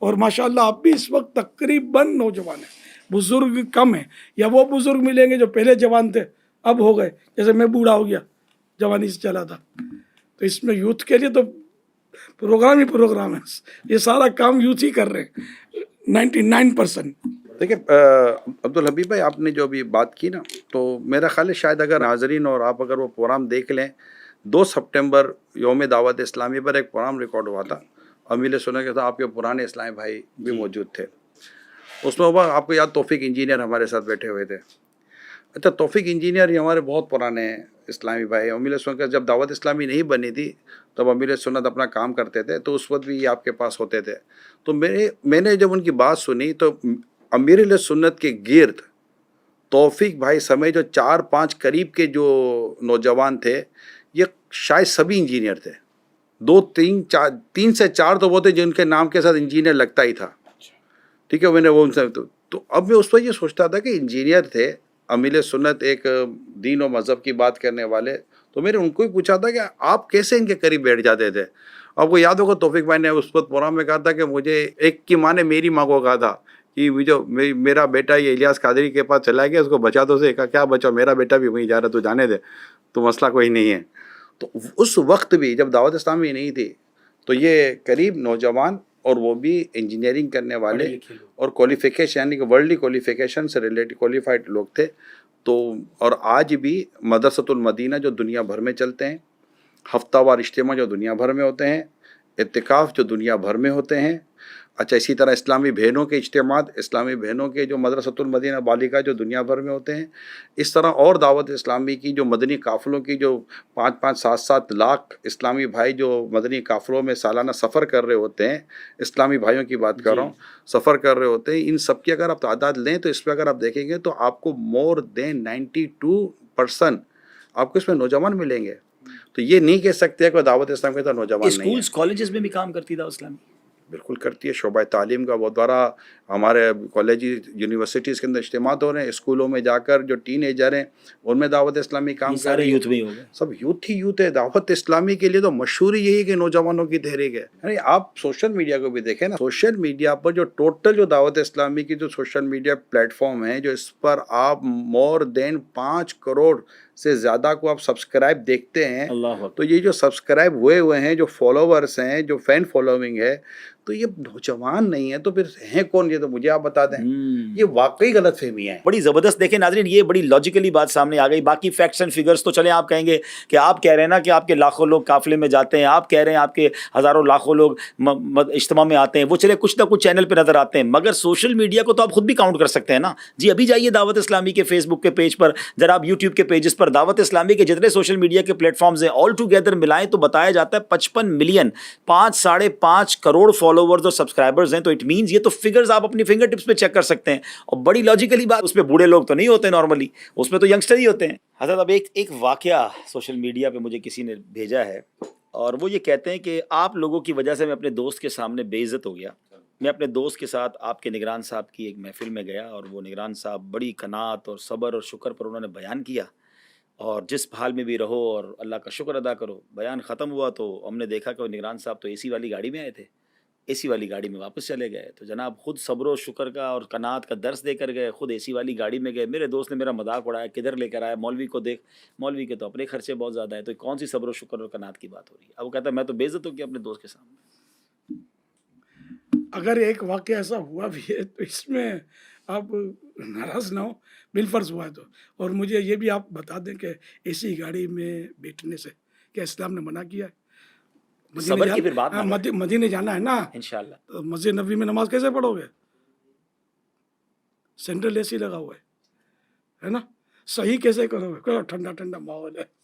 اور ماشاءاللہ اب بھی اس وقت تقریباً نوجوان ہیں. بزرگ کم ہیں، یا وہ بزرگ ملیں گے جو پہلے جوان تھے اب ہو گئے، جیسے میں بوڑھا ہو گیا، جوانی سے چلا تھا. تو اس میں یوتھ کے لیے تو پروگرام ہی پروگرام ہے. یہ سارا کام یوتھ ہی کر رہے ہیں 99%. دیکھیں عبدالحبیب بھائی، آپ نے جو ابھی بات کی نا، تو میرا خیال ہے شاید اگر ناظرین اور آپ اگر وہ پروگرام دیکھ لیں، 2 سپٹمبر یوم دعوت اسلامی پر ایک پروگرام ریکارڈ ہوا تھا. امیل سنت کے ساتھ آپ کے پرانے اسلامی بھائی بھی موجود تھے. اس میں آپ کو یاد توفیق انجینئر ہمارے ساتھ بیٹھے ہوئے تھے. اچھا، توفیق انجینئر یہ ہمارے بہت پرانے اسلامی بھائی. امیل سنت کا جب دعوت اسلامی نہیں بنی تھی تب امیل سنت اپنا کام کرتے تھے، تو اس وقت بھی یہ آپ کے پاس ہوتے تھے. تو میں نے جب ان کی بات سنی تو امیر سنت کے گرد توفیق بھائی سمیت جو 4-5 قریب کے جو نوجوان تھے، یہ شاید سبھی انجینئر تھے. 3 سے 4 تو وہ تھے جن کے نام کے ساتھ انجینئر لگتا ہی تھا. ٹھیک ہے، میں نے وہ ان سے تو اب میں اس وقت یہ سوچتا تھا کہ انجینئر تھے امیل سنت، ایک دین و مذہب کی بات کرنے والے. تو میں نے ان کو ہی پوچھا تھا کہ آپ کیسے ان کے قریب بیٹھ جاتے تھے. آپ کو یاد ہوگا توفیق بھائی نے اس وقت پروگرام میں کہا تھا کہ مجھے ایک کی ماں نے میری ماں کو کہا تھا کہ میرا بیٹا یہ الیاس قادری کے پاس چلا گیا، اس کو بچا دو. سے کہا کیا بچاؤ، میرا بیٹا بھی وہیں جا رہا، تو جانے دے، تو مسئلہ کوئی نہیں ہے. تو اس وقت بھی جب دعوت اسلامی نہیں تھی تو یہ قریب نوجوان، اور وہ بھی انجینئرنگ کرنے والے اور کوالیفیکیشن، یعنی کہ ورلڈلی کوالیفیکیشن سے ریلیٹڈ کوالیفائڈ لوگ تھے. تو اور آج بھی مدرسۃ المدینہ جو دنیا بھر میں چلتے ہیں، ہفتہ وار اجتماع جو دنیا بھر میں ہوتے ہیں، اعتکاف جو دنیا بھر میں ہوتے ہیں. اچھا، اسی طرح اسلامی بہنوں کے اجتماعات، اسلامی بہنوں کے جو مدرسۃ المدینہ بالغہ جو دنیا بھر میں ہوتے ہیں. اس طرح اور دعوت اسلامی کی جو مدنی قافلوں کی جو 5-5 7-7 لاکھ اسلامی بھائی جو مدنی قافلوں میں سالانہ سفر کر رہے ہوتے ہیں، اسلامی بھائیوں کی بات کر رہا ہوں، سفر کر رہے ہوتے ہیں. ان سب کی اگر آپ تعداد لیں تو اس پہ اگر آپ دیکھیں گے تو آپ کو مور دین 92% آپ کو اس میں نوجوان ملیں گے. تو یہ نہیں کہہ سکتے کہ دعوت اسلام کے ساتھ نوجوان نہیں ہے. اسکولز کالجز میں بھی کام کرتی دعوت اسلامی؟ بالکل کرتی ہے. شعبہ تعلیم کا بہت بڑا ہمارے کالج یونیورسٹیز کے اندر اجتماعات ہو رہے ہیں. اسکولوں میں جا کر جو ٹین ایجر ہیں ان میں دعوت اسلامی کام کر رہی ہے. یوتھ میں ہی ہو گئے، سب یوتھ ہی یوتھ ہے. دعوت اسلامی کے لیے تو مشہور یہی ہے کہ نوجوانوں کی تحریک ہے. یعنی آپ سوشل میڈیا کو بھی دیکھیں نا، سوشل میڈیا پر جو ٹوٹل جو دعوت اسلامی کی جو سوشل میڈیا پلیٹ فارم ہیں، جو اس پر آپ مور دین 5 کروڑ سے زیادہ کو آپ سبسکرائب دیکھتے ہیں. تو یہ جو سبسکرائب ہوئے ہیں، جو فالوورس ہیں، جو فین فالوئنگ ہے، تو یہ نوجوان نہیں ہے تو پھر ہیں کون؟ مجھے تو مجھے آپ بتا دیں. یہ واقعی غلط فہمیاں ہیں. بڑی زبردست. دیکھیں ناظرین یہ بڑی لاجیکلی بات سامنے آ گئی. باقی فیکٹس اینڈ فگرز تو چلیں آپ کہیں گے کہ آپ کہہ رہے ہیں نا کہ آپ کے لاکھوں لوگ قافلے میں جاتے ہیں, آپ کہہ رہے ہیں آپ کے ہزاروں لاکھوں لوگ اجتماع میں آتے ہیں, وہ چلے کچھ نہ کچھ چینل پہ نظر آتے ہیں, مگر سوشل میڈیا کو تو آپ خود بھی کاؤنٹ کر سکتے ہیں نا جی. ابھی جائیے دعوت اسلامی کے فیس بک کے پیج پر, ذرا آپ یوٹیوب کے پیجز پر, دعوت اسلامی کے جتنے سوشل میڈیا کے پلیٹ فارمز ہیں آل ٹوگیدر ملائیں تو بتایا جاتا ہے 55 ملین 5.5 کروڑ فالوورز اور سبسکرائبرز ہیں. تو اٹ مینز یہ تو فگرز آپ اپنی فنگر ٹپس پہ چیک کر سکتے ہیں. اور بڑی لاجیکلی بات, اس پہ بوڑھے لوگ تو نہیں ہوتے نارملی, اس میں تو ینگسٹر ہی ہوتے ہیں. حضرت اب ایک واقعہ سوشل میڈیا پہ مجھے کسی نے بھیجا ہے, اور وہ یہ کہتے ہیں کہ آپ لوگوں کی وجہ سے میں اپنے دوست کے سامنے بے عزت ہو گیا. میں اپنے دوست کے ساتھ آپ کے نگران صاحب کی ایک محفل میں گیا, اور وہ نگران صاحب بڑی قناعت اور صبر اور شکر پر انہوں نے بیان کیا, اور جس حال میں بھی رہو اور اللہ کا شکر ادا کرو. بیان ختم ہوا تو ہم نے دیکھا کہ وہ نگران صاحب تو اے سی والی گاڑی میں آئے تھے, اے سی والی گاڑی میں واپس چلے گئے. تو جناب خود صبر و شکر کا اور قناعت کا درس دے کر گئے, خود اے سی والی گاڑی میں گئے. میرے دوست نے میرا مذاق اڑایا, کدھر لے کر آیا, مولوی کو دیکھ, مولوی کے تو اپنے خرچے بہت زیادہ ہیں, تو کون سی صبر و شکر اور قناعت کی بات ہو رہی ہے. اب وہ کہتا ہے میں تو بے عزت ہو گیا اپنے دوست کے سامنے. اگر ایک واقعہ ایسا ہوا بھی ہے تو اس میں آپ ناراض نہ ہو, بالفرض ہوا ہے تو. اور مجھے یہ بھی آپ بتا دیں کہ ایسی گاڑی میں بیٹھنے سے کیا اسلام نے منع کیا ہے؟ صبر کی پھر بات نہ کریں. مدینے جانا ہے نا انشاءاللہ. تو مسجد نبوی میں نماز کیسے پڑھو گے؟ سینٹرل اے سی لگا ہوا ہے نا, صحیح کیسے کرو گے؟ ٹھنڈا ٹھنڈا ماحول ہے,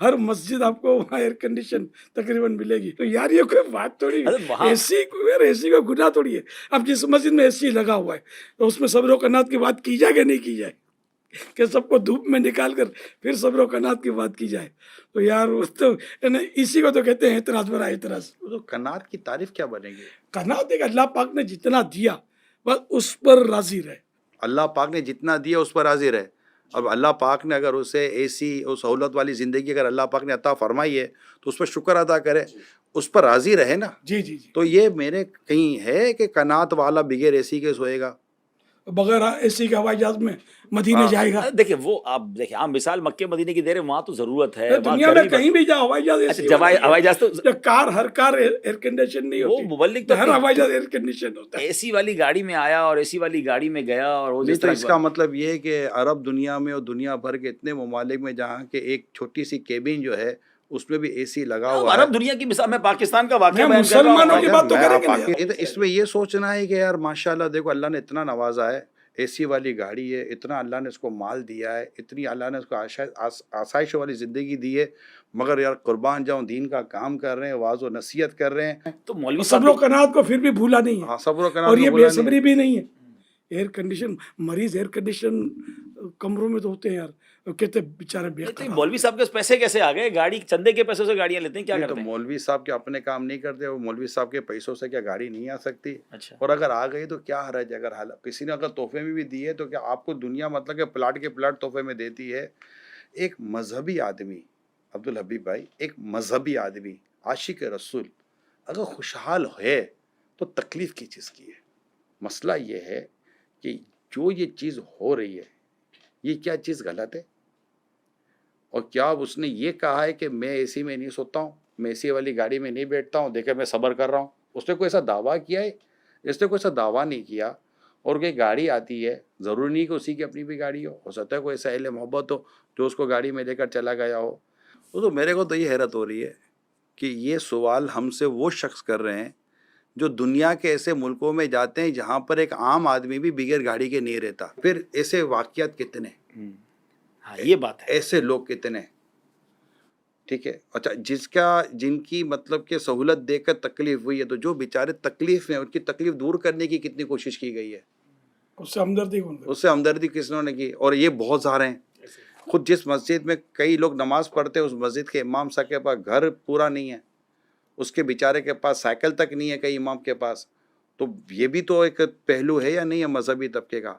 ہر مسجد آپ کو وہاں ایئر کنڈیشن تقریباً ملے گی. تو یار یہ کوئی بات تھوڑی ہے, اے سی کا گناہ تھوڑی ہے. اب جس مسجد میں اے سی لگا ہوا ہے تو اس میں صبر و قناعت کی بات کی جائے کہ نہیں کی جائے, کہ سب کو دھوپ میں نکال کر پھر صبر و قناعت کی بات کی جائے؟ تو یار تو اسی کو تو کہتے ہیں اعتراض برا اعتراض. تو قناعت کی تعریف کیا بنے گی؟ قناعت ایک اللہ پاک نے جتنا دیا بس اس پر راضی رہے. اللہ پاک نے جتنا دیا اس پر راضی رہے. اب اللہ پاک نے اگر اسے اے سی اور سہولت والی زندگی اگر اللہ پاک نے عطا فرمائی ہے تو اس پر شکر ادا کرے, اس پر راضی رہے نا. جی جی جی. تو یہ میرے کہیں ہے کہ قناعت والا بغیر اے سی کے سوئے گا, بغیر اے سی کے ہوائی جہاز میں مدینے جائے گا؟ دیکھیں وہ آپ دیکھیں عام مثال مکے مدینے کی دے رہے ہیں, وہاں تو ضرورت ہے, دنیا میں کہیں بھی جاؤ ہوائی جہاز اے سی ہوائی جہاز تو ہر کار ایئر کنڈیشن نہیں وہ ہوتی, مبلغ تو ہر ہوائی جہاز ایئر کنڈیشن ہوتا ہے. اے سی والی گاڑی میں آیا اور اے سی والی گاڑی میں گیا, اور وہ نہیں تو اس کا مطلب یہ ہے کہ عرب دنیا میں اور دنیا بھر کے اتنے ممالک میں جہاں کہ ایک چھوٹی سی کیبن جو ہے اس میں بھی اے سی لگا ہوا ہے. عرب دنیا کی مثال, میں پاکستان کا واقعہ بیان کر رہا مسلمانوں کی ہوں. بات تو کریں گے نہیں. اس میں یہ سوچنا ہے کہ یار ماشاءاللہ دیکھو اللہ نے اتنا نوازا ہے, اے سی والی گاڑی ہے, اتنا اللہ نے اس کو مال دیا ہے, اتنی اللہ نے اس کو آسائش والی زندگی دی ہے, مگر یار قربان جاؤں دین کا کام کر رہے ہیں, واعظ و نصیحت کر رہے ہیں. تو مولوی صبر و قناعت کو پھر بھی بھولا نہیں ہے, صبر و قناعت اور یہ بے صبری بھی نہیں ہے. ایئر کنڈیشن مریض ایئر کنڈیشن کمروں میں تو ہوتے ہیں یار, کہتے بیچارے بے قرار. مولوی صاحب کے پیسے کیسے آ گئے؟ گاڑی چندے کے پیسوں سے گاڑیاں لیتے ہیں, کیا کرتے ہیں؟ مولوی صاحب کے اپنے کام نہیں کرتے, وہ مولوی صاحب کے پیسوں سے کیا گاڑی نہیں آ سکتی؟ اچھا, اور اگر آ گئی تو کیا حرج ہے؟ اگر کسی نے اگر تحفے میں بھی دی ہے تو کیا آپ کو دنیا مطلب کہ پلاٹ کے پلاٹ تحفے میں دیتی ہے؟ ایک مذہبی آدمی عبدالحبیب بھائی, ایک مذہبی آدمی عاشق رسول اگر خوشحال ہے تو تکلیف کی چیز کی ہے. مسئلہ یہ ہے کہ جو یہ چیز ہو رہی ہے یہ کیا چیز غلط ہے؟ اور کیا اس نے یہ کہا ہے کہ میں اے سی میں نہیں سوتا ہوں, میں اے سی والی گاڑی میں نہیں بیٹھتا ہوں, دیکھیں میں صبر کر رہا ہوں؟ اس نے کوئی ایسا دعویٰ کیا ہے؟ اس نے کوئی ایسا دعویٰ نہیں کیا. اور کوئی گاڑی آتی ہے, ضروری نہیں کہ اسی کی اپنی بھی گاڑی ہو سکتا ہے کوئی ایسا اہل محبت ہو جو اس کو گاڑی میں لے کر چلا گیا ہو. تو میرے کو تو یہ حیرت ہو رہی ہے کہ یہ سوال ہم سے وہ شخص کر رہے ہیں جو دنیا کے ایسے ملکوں میں جاتے ہیں جہاں پر ایک عام آدمی بھی بغیر گاڑی کے نہیں رہتا. پھر ایسے واقعات کتنے, ہاں یہ بات ہے, ایسے لوگ کتنے, ٹھیک ہے. اچھا جن کی مطلب کہ سہولت دیکھ کر تکلیف ہوئی ہے, تو جو بیچارے تکلیف میں ان کی تکلیف دور کرنے کی کتنی کوشش کی گئی ہے, اس سے ہمدردی کس نے کی. اور یہ بہت سارے ہیں. خود جس مسجد میں کئی لوگ نماز پڑھتے ہیں اس مسجد کے امام صاحب کے پاس گھر پورا نہیں ہے, اس کے بیچارے کے پاس سائیکل تک نہیں ہے کئی امام کے پاس. تو یہ بھی تو ایک پہلو ہے یا نہیں ہے مذہبی طبقے کا.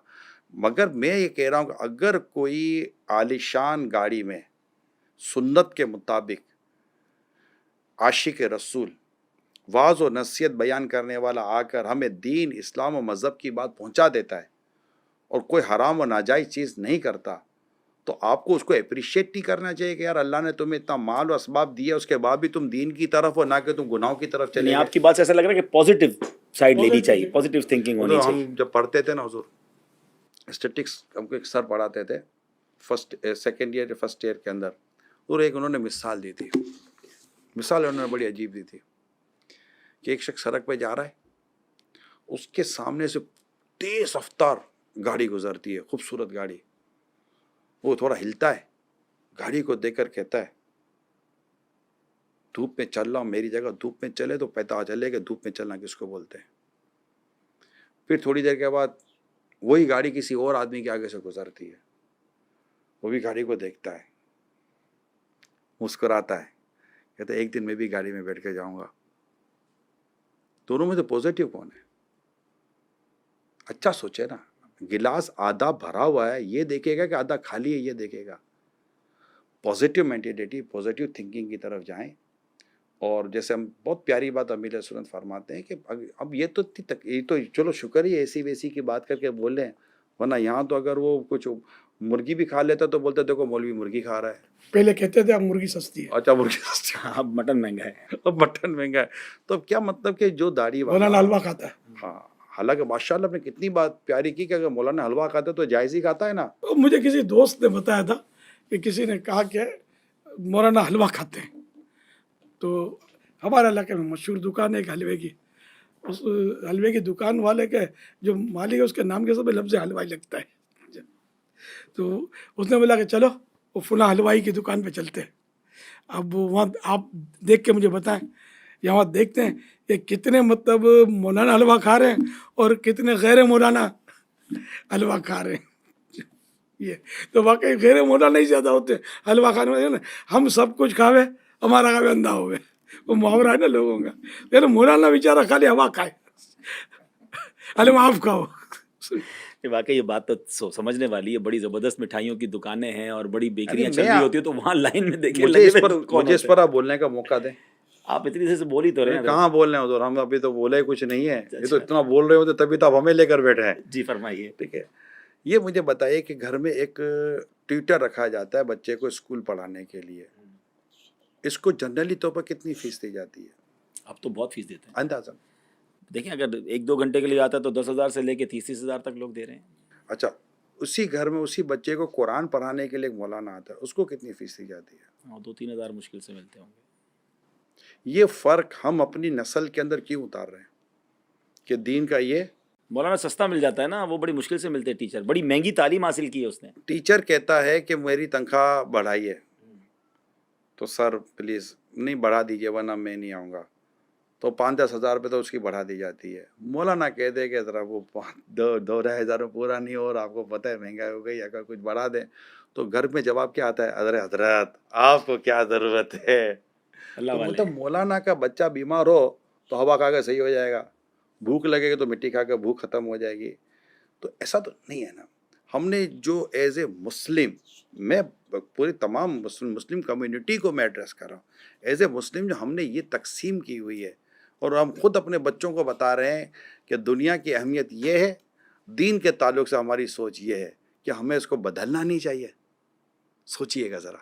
مگر میں یہ کہہ رہا ہوں کہ اگر کوئی عالیشان گاڑی میں سنت کے مطابق عاشق رسول واعظ و نصیحت بیان کرنے والا آ کر ہمیں دین اسلام و مذہب کی بات پہنچا دیتا ہے اور کوئی حرام و ناجائز چیز نہیں کرتا, تو آپ کو اس کو اپریشیٹ نہیں کرنا چاہیے کہ یار اللہ نے تمہیں اتنا مال و اسباب دیا, اس کے بعد بھی تم دین کی طرف ہو نہ کہ تم گناہوں کی طرف چلے گئے. آپ کی بات سے ایسا لگ رہا ہے کہ پازیٹیو سائڈ لینی چاہیے, پازیٹیو تھنکنگ ہونی تو چاہیے. ہم جب پڑھتے تھے نا حضور, اسٹیٹکس ہم کو ایک سر پڑھاتے تھے سیکنڈ ایئر فرسٹ ایئر کے اندر, اور ایک انہوں نے مثال دی تھی. مثال انہوں نے بڑی عجیب دی تھی کہ ایک شخص سڑک پہ جا رہا ہے, اس کے سامنے سے تیز رفتار گاڑی گزرتی ہے, خوبصورت گاڑی. وہ تھوڑا ہلتا ہے, گاڑی کو دیکھ کر کہتا ہے دھوپ میں چل رہا ہوں, میری جگہ دھوپ میں چلے تو پتہ چلے کہ دھوپ میں چلنا کس کو بولتے ہیں. پھر تھوڑی دیر کے بعد وہی گاڑی کسی اور آدمی کے آگے سے گزرتی ہے, وہ بھی گاڑی کو دیکھتا ہے, مسکراتا ہے, کہتا ہے ایک دن میں بھی گاڑی میں بیٹھ کے جاؤں گا. دونوں میں سے پازیٹیو کون ہے؟ اچھا سوچے نا, گلاس آدھا بھرا ہوا ہے یہ دیکھے گا کہ آدھا خالی ہے یہ دیکھے گا. پازیٹیو مینٹیلیٹی, پازیٹیو تھنکنگ کی طرف جائیں. اور جیسے ہم بہت پیاری بات امیر علیہ السلام فرماتے ہیں کہ اب یہ تو چلو شکر ہی ایسی ویسی کی بات کر کے بول رہے ہیں, ورنہ یہاں تو اگر وہ کچھ مرغی بھی کھا لیتا تو بولتے دیکھو مولوی مرغی کھا رہا ہے. پہلے کہتے تھے اب مرغی سستی ہے, اچھا مرغی سستی ہے, اب مٹن مہنگا ہے. اب مٹن مہنگا ہے. تو اب کیا مطلب کہ جو داڑھی مولانا حلوہ کھاتا ہے. ہاں, حالانکہ ماشاء اللہ نے کتنی بات پیاری کی کہ اگر مولانا حلوہ کھاتا ہے تو جائز ہی کھاتا ہے نا. مجھے کسی دوست نے بتایا تھا کہ کسی نے کہا کہ مولانا حلوہ کھاتے ہیں, تو ہمارے علاقے میں مشہور دکان ہے ایک حلوے کی, اس حلوے کی دکان والے کے جو مالک ہے اس کے نام کے سب لفظ حلوائی لگتا ہے. تو اس نے بولا کہ چلو وہ فلاں حلوائی کی دکان پہ چلتے ہیں. اب وہاں آپ دیکھ کے مجھے بتائیں, یہاں دیکھتے ہیں کہ کتنے مطلب مولانا حلوہ کھا رہے ہیں اور کتنے غیر مولانا حلوہ کھا رہے ہیں. یہ تو واقعی غیر مولانا ہی زیادہ ہوتے ہیں حلوہ کھانے والے. ہم سب کچھ کھاوے ہمارا کھاوے اندھا ہوئے, وہ محاورہ ہے نا لوگوں کا. لیکن مولانا بیچارہ خالی ہوا کھائے, حلوہ آپ کھاؤ. واقعی یہ بات تو سمجھنے والی ہے. بڑی زبردست مٹھائیوں کی دکانیں ہیں اور بڑی بیکریاں ارے چل میں رہی ہوتی ہیں, تو وہاں لائن میں دیکھیں مجھے لگے اس ہوئے پر تو کون مجھے اس ہوتے پر ہیں؟ آپ بولنے کا موقع دیں. آپ اتنی دیر سے بول ہی تو رہے ہیں. کہاں بول رہے ہیں حضور, ہم ابھی تو بولے کچھ نہیں ہے, یہ تو اچھا. اتنا بول رہے ہوتے تبھی تو آپ ہمیں لے کر بیٹھے ہیں. جی فرمائیے. ٹھیک ہے, یہ مجھے بتائیے کہ گھر میں ایک ٹیوٹر رکھا جاتا ہے بچے کو اسکول پڑھانے کے لیے, اس کو جنرلی طور پر کتنی فیس دی جاتی ہے اب تو بہت فیس دیتے ہیں. اندازہ؟ دیکھیں اگر 1-2 گھنٹے کے لیے آتا ہے تو 10,000 سے لے کے 30,000 تک لوگ دے رہے ہیں. اچھا, اسی گھر میں اسی بچے کو قرآن پڑھانے کے لیے ایک مولانا آتا ہے, اس کو کتنی فیس دی جاتی ہے؟ 2-3 ہزار مشکل سے ملتے ہوں گے. یہ فرق ہم اپنی نسل کے اندر کیوں اتار رہے ہیں کہ دین کا یہ مولانا سستا مل جاتا ہے نا, وہ بڑی مشکل سے ملتے ہیں. ٹیچر بڑی مہنگی تعلیم حاصل کی ہے اس نے. ٹیچر کہتا ہے کہ میری تنخواہ بڑھائیے, تو سر پلیز نہیں بڑھا دیجیے ورنہ میں نہیں آؤں گا, تو 5-10 ہزار روپے تو اس کی بڑھا دی جاتی ہے. مولانا کہہ دے کہ ذرا وہ 2-2.5 ہزار میں پورا نہیں ہو, اور آپ کو پتہ ہے مہنگائی ہو گئی, اگر کچھ بڑھا دیں تو گھر میں جواب کیا آتا ہے, حضرت آپ کو کیا ضرورت ہے. اللہ تو والے مطلب مولانا کا بچہ بیمار ہو تو ہوا کھا کے صحیح ہو جائے گا, بھوک لگے گی تو مٹی کھا کے بھوک ختم ہو جائے گی. تو ایسا تو نہیں ہے نا. ہم نے جو ایز اے مسلم, میں پوری تمام مسلم کمیونٹی کو میں ایڈریس کر رہا ہوں, ایز اے مسلم جو ہم نے یہ تقسیم کی ہوئی ہے, اور ہم خود اپنے بچوں کو بتا رہے ہیں کہ دنیا کی اہمیت یہ ہے, دین کے تعلق سے ہماری سوچ یہ ہے کہ ہمیں اس کو بدلنا نہیں چاہیے. سوچئے گا ذرا.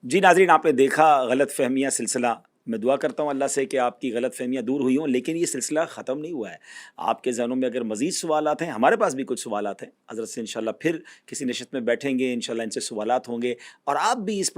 جی ناظرین, آپ نے دیکھا غلط فہمیاں سلسلہ. میں دعا کرتا ہوں اللہ سے کہ آپ کی غلط فہمیاں دور ہوئی ہوں, لیکن یہ سلسلہ ختم نہیں ہوا ہے. آپ کے ذہنوں میں اگر مزید سوالات ہیں, ہمارے پاس بھی کچھ سوالات ہیں, حضرت سے انشاءاللہ پھر کسی نشست میں بیٹھیں گے, انشاءاللہ ان سے سوالات ہوں گے, اور آپ بھی اس